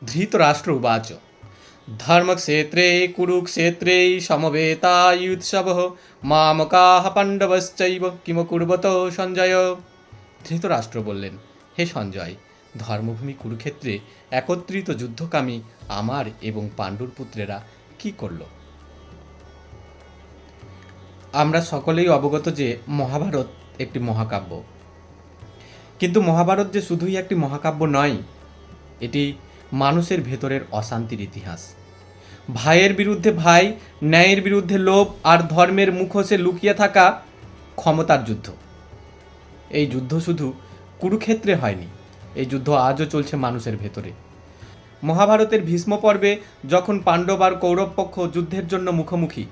धृतराष्ट्र उवाच धर्मक्षेत्रे कुरुक्षेत्रे समवेतायुत्सवः मामकाः पाण्डवश्चैव किमकुर्वत সঞ্জয়। ধৃতরাষ্ট্র বললেন, হে সঞ্জয়, ধর্মভূমি কুরুক্ষেত্রে একত্রিত যুদ্ধকামী আমার এবং পাণ্ডুর পুত্রেরা কি করল? আমরা সকলেই অবগত যে মহাভারত একটি মহাকাব্য, কিন্তু মহাভারত যে শুধুই একটি মহাকাব্য নয়, এটি মানুষের ভেতরের অশান্তির ইতিহাস। ভাইয়ের বিরুদ্ধে ভাই, ন্যায়ের বিরুদ্ধে লোভ আর ধর্মের মুখোশে লুকিয়ে থাকা ক্ষমতার যুদ্ধ। এই যুদ্ধ শুধু কুরুক্ষেত্রে হয়নি, এই যুদ্ধ আজও চলছে মানুষের ভেতরে। মহাভারতের ভীষ্ম পর্বে যখন পাণ্ডব আর কৌরব পক্ষ যুদ্ধের জন্য মুখোমুখি,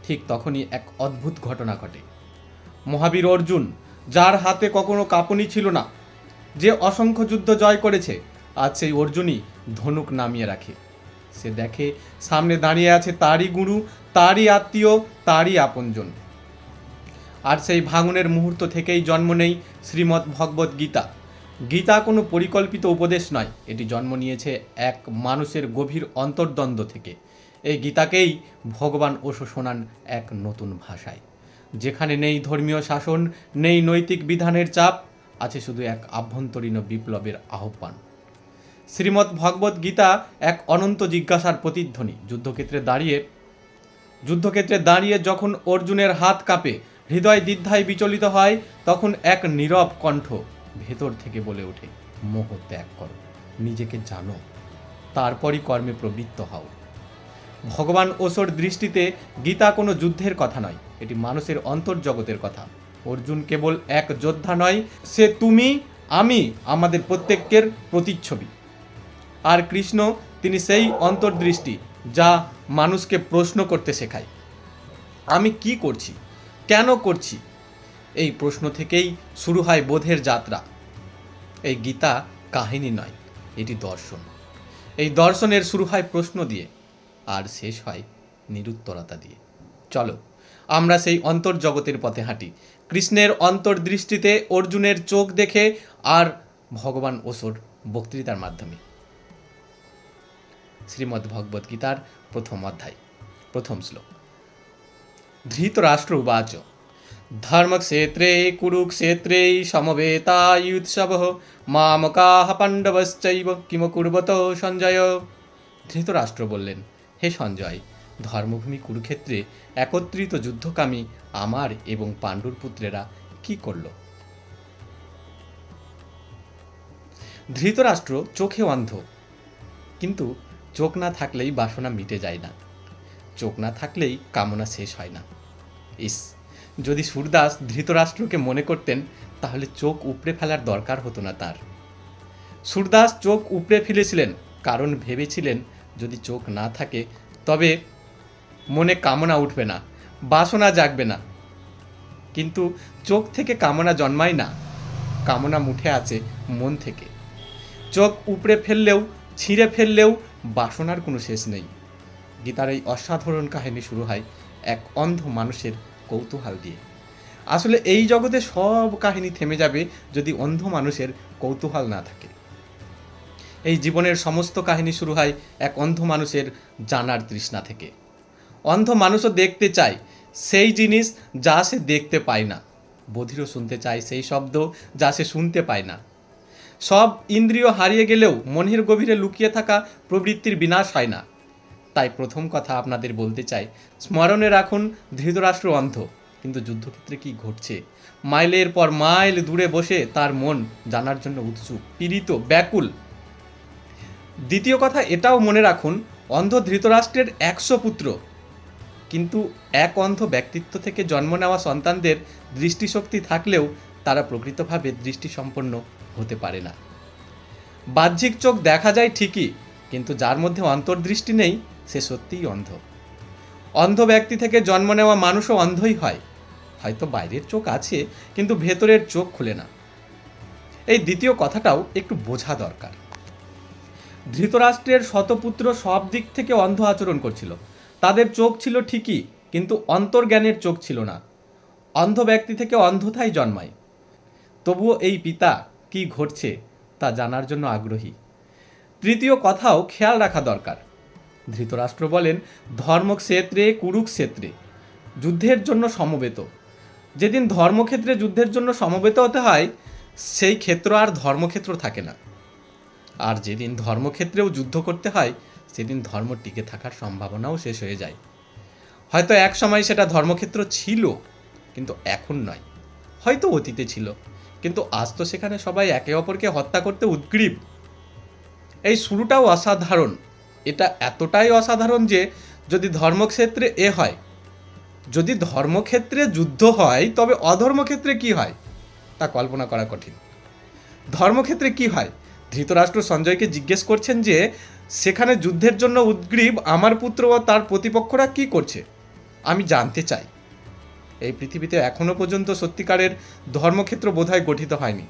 ঠিক তখনই এক অদ্ভুত ঘটনা ঘটে। মহাবীর অর্জুন, যার হাতে কখনো কাঁপুনি ছিল না, যে অসংখ্য যুদ্ধ জয় করেছে, আজ সেই অর্জুনই ধনুক নামিয়ে রাখে। সে দেখে সামনে দাঁড়িয়ে আছে তারই গুরু, তারই আত্মীয়, তারই আপনজন। আর সেই ভাঙনের মুহূর্ত থেকেই জন্ম নেই শ্রীমদ্ ভগবত গীতা। গীতা কোনো পরিকল্পিত উপদেশ নয়, এটি জন্ম নিয়েছে এক মানুষের গভীর অন্তর্দ্বন্দ্ব থেকে। এই গীতাকেই ভগবান ওশো শোনান এক নতুন ভাষায়, যেখানে নেই ধর্মীয় শাসন, নেই নৈতিক বিধানের চাপ, আছে শুধু এক আভ্যন্তরীণ বিপ্লবের আহ্বান। শ্রীমদ্ ভগবত গীতা এক অনন্ত জিজ্ঞাসার প্রতিধ্বনি। যুদ্ধক্ষেত্রে দাঁড়িয়ে যখন অর্জুনের হাত কাঁপে, হৃদয় দ্বিধায় বিচলিত হয়, তখন এক নীরব কণ্ঠ ভেতর থেকে বলে ওঠে, মোহ ত্যাগ করো, নিজেকে জানো, তারপরই কর্মে প্রবৃত্ত হও। ভগবান ওশোর দৃষ্টিতে গীতা কোনো যুদ্ধের কথা নয়, এটি মানুষের অন্তর্জগতের কথা। অর্জুন কেবল এক যোদ্ধা নয়, সে তুমি, আমি, আমাদের প্রত্যেকের প্রতিচ্ছবি। আর কৃষ্ণ, তিনি সেই অন্তর্দৃষ্টি যা মানুষকে প্রশ্ন করতে শেখায়, আমি কি করছি, কেন করছি? এই প্রশ্ন থেকেই শুরু হয় বোধের যাত্রা। এই গীতা কাহিনী নয়, এটি দর্শন। এই দর্শনের শুরু হয় প্রশ্ন দিয়ে, আর শেষ হয় নিরুত্তরতা দিয়ে। চলো আমরা সেই অন্তর্জগতের পথে হাঁটি, কৃষ্ণের অন্তর্দৃষ্টিতে, অর্জুনের চোখ দেখে, আর ভগবান ওশোর বক্তৃতার মাধ্যমে। শ্রীমদ্ ভগবত গীতার প্রথম অধ্যায়, প্রথম শ্লোক। ধৃতরাষ্ট্র উবাচ ধর্মক্ষেত্রে কুরুক্ষেত্রে সমবেতাयुत्सवः মামকাः পাণ্ডবশ্চৈব কিমকুর্বত সঞ্জয়। ধৃতরাষ্ট্র বললেন, হে সঞ্জয়, ধর্মভূমি কুরুক্ষেত্রে একত্রিত যুদ্ধকামী আমার এবং পাণ্ডুর পুত্রেরা কি করল? ধৃতরাষ্ট্র চোখে অন্ধ, কিন্তু চোখ না থাকলেই বাসনা মিটে যায় না, চোখ না থাকলেই কামনা শেষ হয় না। ইস, যদি সূরদাস ধৃতরাষ্ট্রকে মনে করতেন, তাহলে চোখ উপড়ে ফেলার দরকার হতো না তার। সূরদাস চোখ উপড়ে ফেলেছিলেন কারণ ভেবেছিলেন, যদি চোখ না থাকে তবে মনে কামনা উঠবে না, বাসনা জাগবে না। কিন্তু চোখ থেকে কামনা জন্মায় না, কামনা মুঠে আছে মন থেকে। চোখ উপড়ে ফেললেও, ছিঁড়ে ফেললেও বাসনার কোনো শেষ নেই। গীতার এই অসাধারণ কাহিনী শুরু হয় এক অন্ধ মানুষের কৌতূহল দিয়ে। আসলে এই জগতে সব কাহিনী থেমে যাবে যদি অন্ধ মানুষের কৌতূহল না থাকে। এই জীবনের সমস্ত কাহিনী শুরু হয় এক অন্ধ মানুষের জানার তৃষ্ণা থেকে। অন্ধ মানুষও দেখতে চায় সেই জিনিস যা সে দেখতে পায় না, বধিরও শুনতে চায় সেই শব্দ যা সে শুনতে পায় না। সব ইন্দ্রিয় হারিয়ে গেলেও মনের গভীরে লুকিয়ে থাকা প্রবৃত্তির বিনাশ হয় না। তাই প্রথম কথা আপনাদের বলতে চাই, স্মরণে রাখুন, ধৃতরাষ্ট্র অন্ধ, কিন্তু যুদ্ধক্ষেত্রে কি ঘটছে মাইলের পর মাইল দূরে বসে তার মন জানার জন্য উৎসুক, পীড়িত, ব্যাকুল। দ্বিতীয় কথা এটাও মনে রাখুন, অন্ধ ধৃতরাষ্ট্রের 100 পুত্র, কিন্তু এক অন্ধ ব্যক্তিত্ব থেকে জন্ম নেওয়া সন্তানদের দৃষ্টিশক্তি থাকলেও তারা প্রকৃতভাবে দৃষ্টিসম্পন্ন হতে পারে না। বাহ্যিক চোখ দেখা যায় ঠিকই, কিন্তু যার মধ্যে অন্তর্দৃষ্টি নেই সে সত্যিই অন্ধ। অন্ধ ব্যক্তি থেকে জন্ম নেওয়া মানুষও অন্ধই হয়, হয়তো বাইরের চোখ আছে কিন্তু ভেতরের চোখ খুলে না। এই দ্বিতীয় কথাটাও একটু বোঝা দরকার। ধৃতরাষ্ট্রের শতপুত্র সব দিক থেকে অন্ধ আচরণ করছিল, তাদের চোখ ছিল ঠিকই, কিন্তু অন্তর্জ্ঞানের চোখ ছিল না। অন্ধ ব্যক্তি থেকে অন্ধতাই জন্মায়। তবুও এই পিতা কি ঘটছে তা জানার জন্য আগ্রহী। তৃতীয় কথাও খেয়াল রাখা দরকার। ধৃতরাষ্ট্র বলেন, ধর্মক্ষেত্রে কুরুক্ষেত্রে যুদ্ধের জন্য সমবেত। যেদিন ধর্মক্ষেত্রে যুদ্ধের জন্য সমবেত হতে হয়, সেই ক্ষেত্র আর ধর্মক্ষেত্র থাকে না। আর যেদিন ধর্মক্ষেত্রেও যুদ্ধ করতে হয়, সেদিন ধর্ম টিকে থাকার সম্ভাবনাও শেষ হয়ে যায়। হয়তো এক সময় সেটা ধর্মক্ষেত্র ছিল, কিন্তু এখন নয়। হয়তো অতীতে ছিল, কিন্তু আজ তো সেখানে সবাই একে অপরকে হত্যা করতে উদগ্রীব। এই শুরুটাও অসাধারণ। এটা এতটাই অসাধারণ যে যদি ধর্মক্ষেত্রে হয়, যদি ধর্মক্ষেত্রে যুদ্ধ হয়, তবে অধর্মক্ষেত্রে কি হয় তা কল্পনা করা কঠিন। ধর্মক্ষেত্রে কি হয়? ধৃতরাষ্ট্র সঞ্জয়কে জিজ্ঞেস করছেন যে সেখানে যুদ্ধের জন্য উদগ্রীব আমার পুত্র ও তার প্রতিপক্ষরা কি করছে, আমি জানতে চাই। এই পৃথিবীতে এখনো পর্যন্ত সত্যিকারের ধর্মক্ষেত্র বোধহয় গঠিত হয়নি।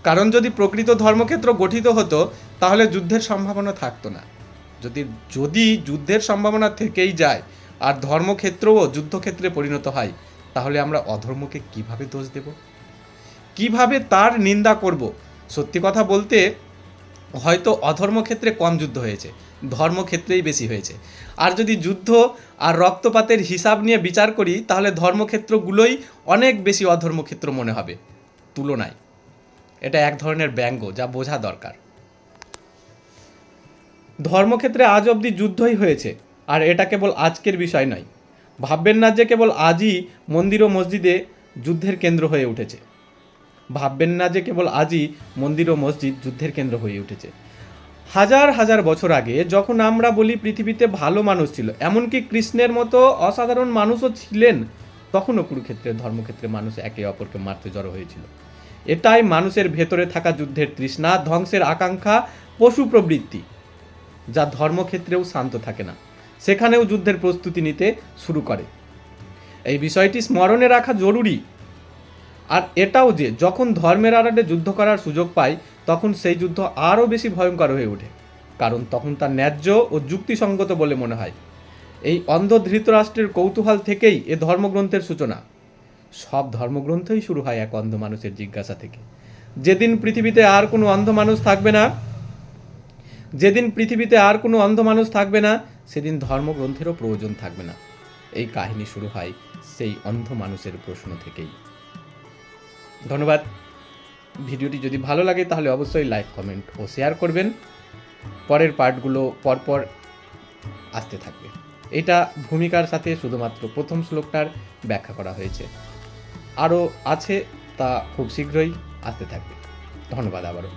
কারণ যদি প্রকৃত ধর্মক্ষেত্র গঠিত হতো, তাহলে যুদ্ধের সম্ভাবনা থাকতো না। যদি যুদ্ধের সম্ভাবনা থেকেই যায় আর ধর্মক্ষেত্রও যুদ্ধক্ষেত্রে পরিণত হয়, তাহলে আমরা অধর্মকে কিভাবে দোষ দেব, কিভাবে তার নিন্দা করব? সত্যি কথা বলতে হয়তো অধর্মক্ষেত্রে কম যুদ্ধ হয়েছে, ধর্মক্ষেত্রেই বেশি হয়েছে। আর যদি যুদ্ধ আর রক্তপাতের হিসাব নিয়ে বিচার করি, তাহলে ধর্মক্ষেত্রগুলোই অনেক বেশি অধর্মক্ষেত্র মনে হবে তুলনায়। এটা এক ধরনের ব্যঙ্গ, যা বোঝা দরকার। ধর্মক্ষেত্রে আজ অবধি যুদ্ধই হয়েছে, আর এটা কেবল আজকের বিষয় নয়। ভাববেন না যে কেবল আজই মন্দির ও মসজিদে যুদ্ধের কেন্দ্র হয়ে উঠেছে। ভাববেন না যে কেবল আজই মন্দির ও মসজিদ যুদ্ধের কেন্দ্র হয়ে উঠেছে। হাজার হাজার বছর আগে যখন আমরা বলি পৃথিবীতে ভালো মানুষ ছিল, এমনকি কৃষ্ণের মতো অসাধারণ মানুষও ছিলেন, তখনও কুরুক্ষেত্রের ধর্মক্ষেত্রে মানুষ একে অপরকে মারতে জড়ো হয়েছিল। এটাই মানুষের ভেতরে থাকা যুদ্ধের তৃষ্ণা, ধ্বংসের আকাঙ্ক্ষা, পশু প্রবৃত্তি, যা ধর্মক্ষেত্রেও শান্ত থাকে না, সেখানেও যুদ্ধের প্রস্তুতি নিতে শুরু করে। এই বিষয়টি স্মরণে রাখা জরুরি। আর এটাও যে যখন ধর্মের আড়ালে যুদ্ধ করার সুযোগ পায়, তখন সেই যুদ্ধ আরও বেশি ভয়ঙ্কর হয়ে ওঠে, কারণ তখন তা ন্যায্য ও যুক্তিসঙ্গত বলে মনে হয়। এই অন্ধ ধৃতরাষ্ট্রের কৌতূহল থেকেই এ ধর্মগ্রন্থের সূচনা। সব ধর্মগ্রন্থই শুরু হয় এক অন্ধ মানুষের জিজ্ঞাসা থেকে। যেদিন পৃথিবীতে আর কোনো অন্ধ মানুষ থাকবে না, সেদিন ধর্মগ্রন্থেরও প্রয়োজন থাকবে না। এই কাহিনী শুরু হয় সেই অন্ধ মানুষের প্রশ্ন থেকেই। ধন্যবাদ। ভিডিওটি যদি ভালো লাগে তাহলে অবশ্যই লাইক, কমেন্ট ও শেয়ার করবেন। পরের পার্টগুলো পরপর আসতে থাকবে। এটা ভূমিকার সাথে শুধুমাত্র প্রথম শ্লোকটার ব্যাখ্যা করা হয়েছে, আরও আছে, তা খুব শীঘ্রই আসতে থাকবে। ধন্যবাদ আবারও।